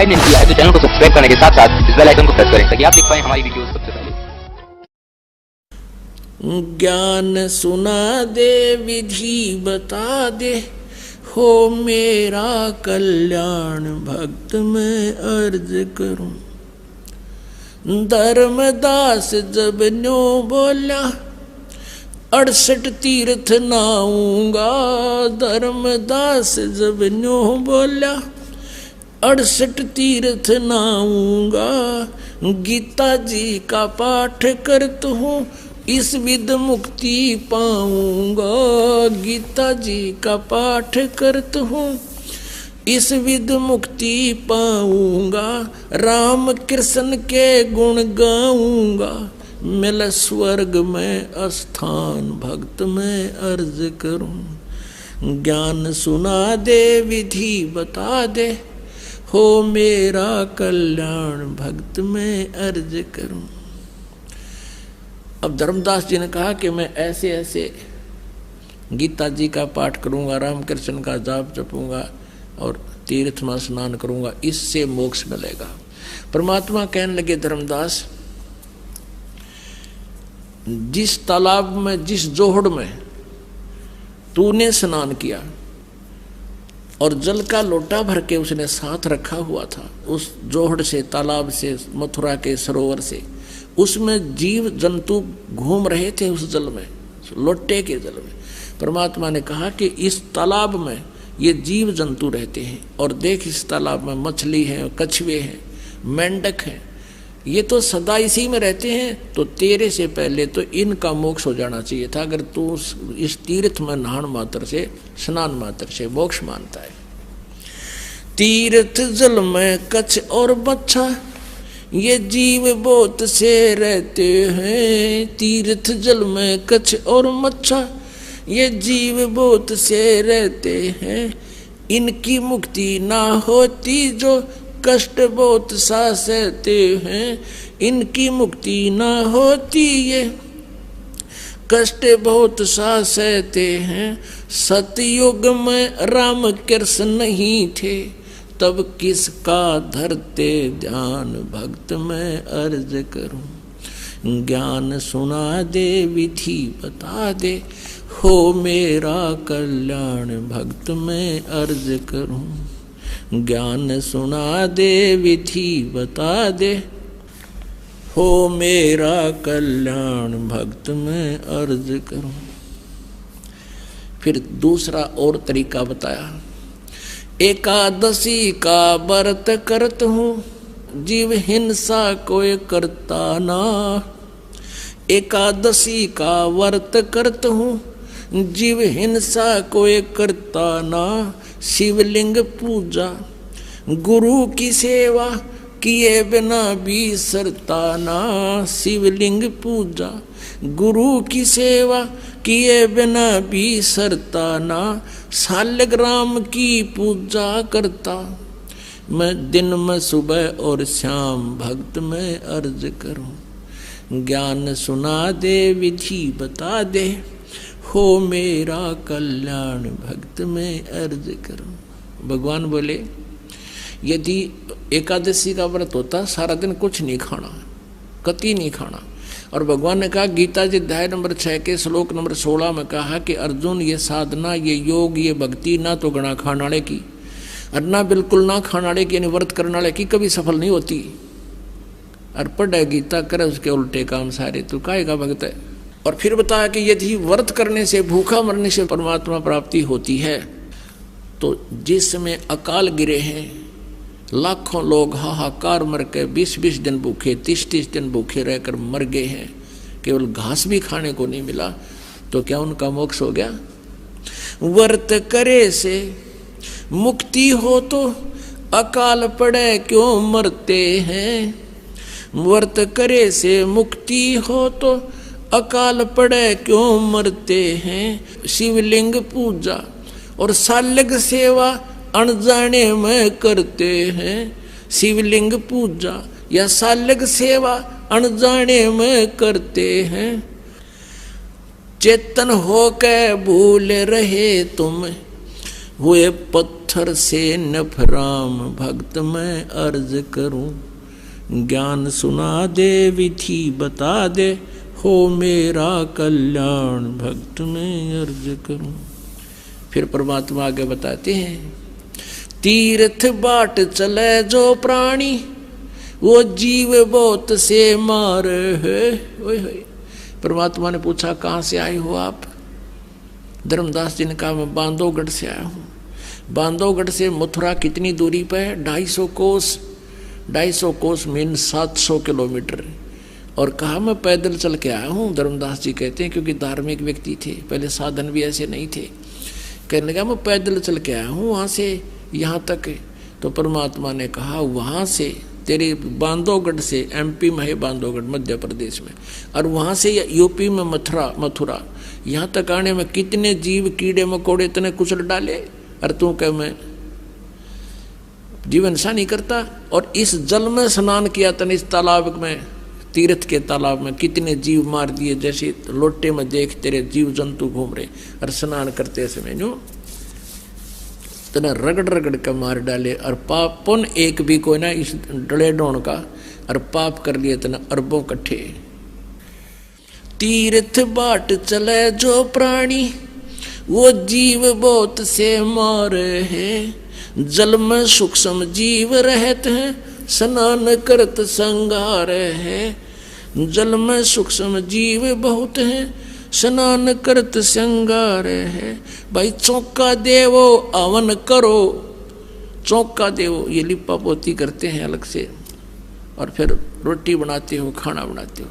Subscribe नहीं किया है तो चैनल को सब्सक्राइब करने के साथ साथ इस बेल आइकन को प्रेस करें ताकि आप देख पाएं हमारी वीडियोस सबसे पहले। ज्ञान सुना दे विधि बता दे, हो मेरा कल्याण भक्त मैं अर्ज करूं। धर्मदास जब न्यो बोला, 68 तीर्थ नाऊंगा। धर्मदास जब न्यो बोला, 68 तीर्थ नाऊंगा। गीता जी का पाठ करत हूँ, इस विध मुक्ति पाऊंगा। गीता जी का पाठ करत हूँ, इस विध मुक्ति पाऊंगा। राम कृष्ण के गुण गाऊंगा, मिल स्वर्ग में स्थान भक्त में अर्ज करूं। ज्ञान सुना दे विधि बता दे, हो मेरा कल्याण भक्त में अर्ज करूं। अब धर्मदास जी ने कहा कि मैं ऐसे ऐसे गीता जी का पाठ करूंगा, राम कृष्ण का जाप जपूंगा और तीर्थ में स्नान करूंगा, इससे मोक्ष मिलेगा। परमात्मा कहने लगे, धर्मदास जिस तालाब में, जिस जोहड़ में तूने स्नान किया और जल का लोटा भर के उसने साथ रखा हुआ था, उस जोहड़ से, तालाब से, मथुरा के सरोवर से, उसमें जीव जंतु घूम रहे थे उस जल में, लोटे के जल में। परमात्मा ने कहा कि इस तालाब में ये जीव जंतु रहते हैं और देख इस तालाब में मछली है, कछुए हैं, मेंढक हैं, ये तो सदा इसी में रहते हैं। तो तेरे से पहले तो इनका मोक्ष हो जाना चाहिए था, अगर तू इस तीर्थ में नहान मात्र से, स्नान मात्र से मोक्ष मानता है। तीर्थ जल में कछ और बच्छा, ये जीव बहुत से रहते हैं। तीर्थ जल में कछ और मच्छा, ये जीव बहुत से रहते हैं। इनकी मुक्ति ना होती जो कष्ट बहुत सा सहते हैं। इनकी मुक्ति ना होती ये कष्ट बहुत सा सहते हैं। सतयुग में राम कृष्ण नहीं थे, तब किसका धरते ध्यान भक्त मैं अर्ज करूं। ज्ञान सुना दे विधि बता दे, हो मेरा कल्याण भक्त मैं अर्ज करूं। ज्ञान सुना दे विधि बता दे, हो मेरा कल्याण भक्त मैं अर्ज करूं। फिर दूसरा और तरीका बताया, एकादशी का व्रत करत हूँ, जीव हिंसा कोई करता ना। एकादशी का व्रत करत हूँ, जीव हिंसा कोई करता ना। शिवलिंग पूजा गुरु की सेवा किए बिना बिसरता ना। शिवलिंग पूजा गुरु की सेवा किए बिना बिसरता ना। शालिग्राम की पूजा करता मैं दिन में सुबह और शाम भक्त में अर्ज करूं। ज्ञान सुना दे विधि बता दे, हो मेरा कल्याण भक्त में अर्ज करूं। भगवान बोले, यदि एकादशी का व्रत होता, सारा दिन कुछ नहीं खाना, कति नहीं खाना। और भगवान ने कहा, गीता जी अध्याय नंबर 6 के श्लोक नंबर 16 में कहा कि अर्जुन, ये साधना, ये योग, ये भक्ति ना तो गणा खानाड़े की और ना बिल्कुल ना खानाड़े की, यानी व्रत करनाड़े की कभी सफल नहीं होती। और पढ़े गीता करे उसके उल्टे काम सारे, तू काहे का भक्त है। और फिर बताया कि यदि व्रत करने से, भूखा मरने से परमात्मा प्राप्ति होती है, तो जिसमें अकाल गिरे हैं, लाखों लोग हाहाकार मर के 20-20 दिन भूखे, 30-30 दिन भूखे रहकर मर गए हैं, केवल घास भी खाने को नहीं मिला, तो क्या उनका मोक्ष हो गया? व्रत करे से मुक्ति हो तो अकाल पड़े क्यों मरते हैं। व्रत करे से मुक्ति हो तो अकाल पड़े क्यों मरते हैं। शिवलिंग पूजा और शालिग सेवा अनजाने में करते हैं। शिवलिंग पूजा या शालिग सेवा अनजाने में करते हैं। चेतन होकर भूल रहे तुम हुए पत्थर से नफराम भक्त मैं अर्ज करूं, ज्ञान सुना दे विधि बता दे, हो मेरा कल्याण भक्त मैं अर्ज करूं। फिर परमात्मा आगे बताते हैं, तीर्थ बाट चले जो प्राणी, वो जीव बहुत से मार है। ओए होए। परमात्मा ने पूछा कहाँ से आए हो आप? धर्मदास जी ने कहा मैं बांधवगढ़ से आया हूँ। बांधवगढ़ से मथुरा कितनी दूरी पर है? 250 कोस। 250 कोस मीन 700 किलोमीटर। और कहा मैं पैदल चल के आया हूँ। धर्मदास जी कहते हैं क्योंकि धार्मिक व्यक्ति थे, पहले साधन भी ऐसे नहीं थे। कहने लगा मैं पैदल चल के आया हूँ वहाँ से यहाँ तक। तो परमात्मा ने कहा वहाँ से तेरे बांधवगढ़ से, MP में है बांधवगढ़ मध्य प्रदेश में, और वहाँ से UP में मथुरा यहाँ तक आने में कितने जीव कीड़े मकोड़े इतने कुचल डाले, और तू कह मैं जीवन सा नहीं करता। और इस जल में स्नान किया तने, इस तालाब में, तीर्थ के तालाब में कितने जीव मार दिए, जैसे लोटे में देख तेरे जीव जंतु घूम रहे, और स्नान करते समय नो तना रगड़ रगड़ के मार डाले। और पाप पुन एक भी कोई ना इस डले डोण का, और पाप कर लिए तना अरबों कट्ठे। तीर्थ बाट चले जो प्राणी, वो जीव बहुत से मारे हैं। जल में सूक्ष्म जीव रहते हैं, स्नान करत संगार है। जल में सूक्ष्म जीव बहुत हैं, स्नान करत संगार है। भाई चौका देवो अवन करो, चौका देवो ये लिपा पोती करते हैं अलग से, और फिर रोटी बनाते हो, खाना बनाते हो।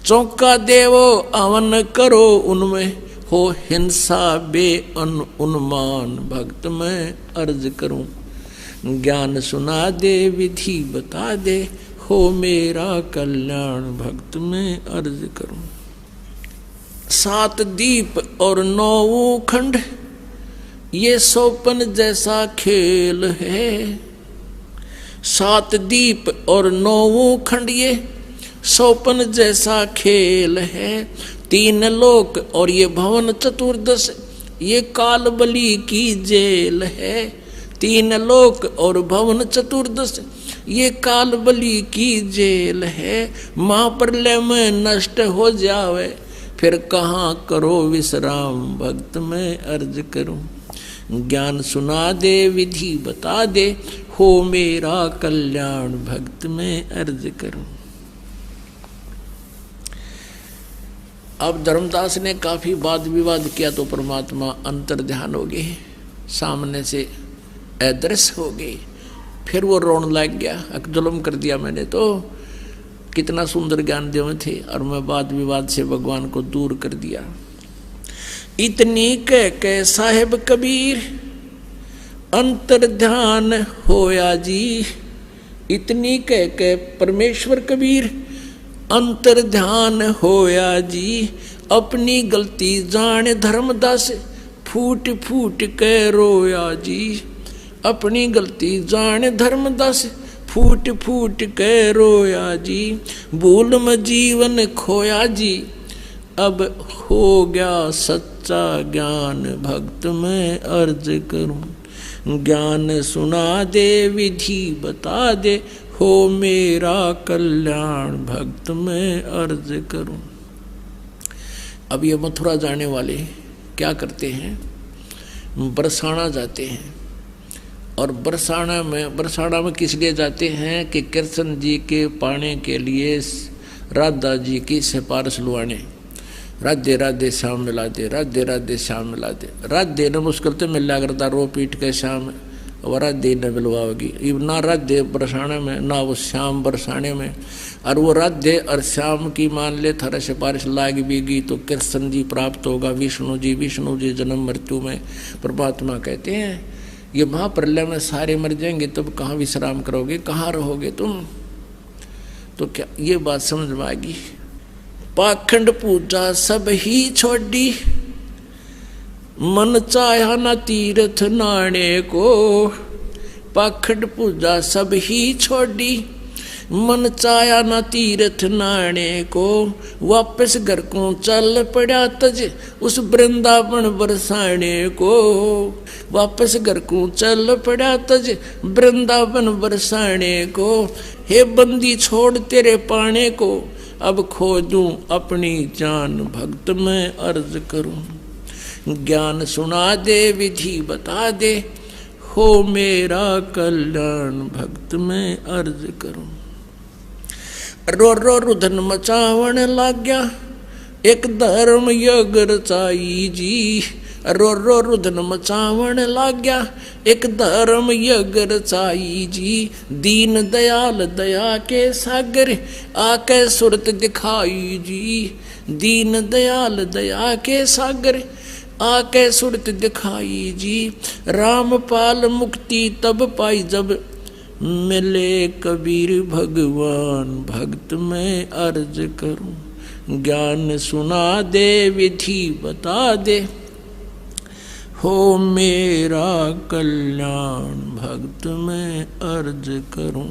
चौका देवो अवन करो, उनमें हो हिंसा बे उन्मान भक्त मैं अर्ज करूं, ज्ञान सुना दे विधि बता दे, हो मेरा कल्याण भक्त मैं अर्ज करूं। 7 दीप और 9 खंड, ये सोपन जैसा खेल है। 7 दीप और 9 खंड, ये सोपन जैसा खेल है। 3 लोक और ये भवन चतुर्दश, ये काल बलि की जेल है। 3 लोक और भवन चतुर्दश, ये काल बलि की जेल है। महाप्रलय में नष्ट हो जावे, फिर कहाँ करो विश्राम भक्त मैं अर्ज करूं। ज्ञान सुना दे विधि बता दे, हो मेरा कल्याण भक्त मैं अर्ज करूं। अब धर्मदास ने काफी वाद विवाद किया तो परमात्मा अंतर ध्यान हो गए, सामने से अदृश्य हो गए। फिर वो रोने लग गया, जुल्म कर दिया मैंने तो, कितना सुंदर ज्ञान देव थे, और मैं वाद विवाद से भगवान को दूर कर दिया। इतनी कह साहेब कबीर अंतर ध्यान होया जी। इतनी कह परमेश्वर कबीर अंतर ध्यान होया जी। अपनी गलती जान धर्मदास, फूट फूट के रोया जी। अपनी गलती जान धर्मदास, फूट फूट के रोया जी। भूल में जीवन खोया जी, अब हो गया सच्चा ज्ञान भक्त मैं अर्ज करूं। ज्ञान सुना दे विधि बता दे, हो मेरा कल्याण भक्त मैं अर्ज करूं। अब ये मथुरा जाने वाले क्या करते हैं, बरसाना जाते हैं। और बरसाना में किस लिए जाते हैं कि कृष्ण जी के पाने के लिए राधा जी की सिफारिश लुआने। राधे राधे श्याम मिला दे, राधे राधे श्याम मिला दे। राधे ने मुश्किल तो मिला करता, रो पीट के श्याम, और राधे न मिलवाओगी। ना राधे बरसाने में, ना वो श्याम बरसाने में। और वो राधे और श्याम की मान ले थारा सिफारिश लाग भी गई तो कृष्ण जी प्राप्त होगा। विष्णु जी जन्म मृत्यु में। परमात्मा कहते हैं ये महाप्रलय में सारे मर जाएंगे, तब कहाँ विश्राम करोगे, कहाँ रहोगे तुम। तो क्या ये बात समझ में आएगी। पाखंड पूजा सब ही छोड़ी, मन चाहा न तीर्थ नाने को। पाखंड पूजा सब ही छोड़ी, मन चाया ना तीर्थ नाने को, वापस घर को चल पड़ा तज उस वृंदावन बरसाने को। वापस घर को चल पड़ा तज वृंदावन बरसाने को। हे बंदी छोड़ तेरे पाने को, अब खोजूं अपनी जान भक्त में अर्ज करूं। ज्ञान सुना दे विधि बता दे, हो मेरा कल्याण भक्त में अर्ज करूं। रो रो रुधन मचावन लाग गया, एक धर्म यज्ञ रचाई जी। रो रो रुधन मचावन लाग गया, एक धर्म यज्ञ रचाई जी। दीन दयाल दया के सागर आके सुरत दिखाई जी। दीन दयाल दया के सागर आके सुरत दिखाई जी। रामपाल मुक्ति तब पाई जब मिले कबीर भगवान भक्त में अर्ज करूं। ज्ञान सुना दे विधि बता दे, हो मेरा कल्याण भक्त में अर्ज करूं।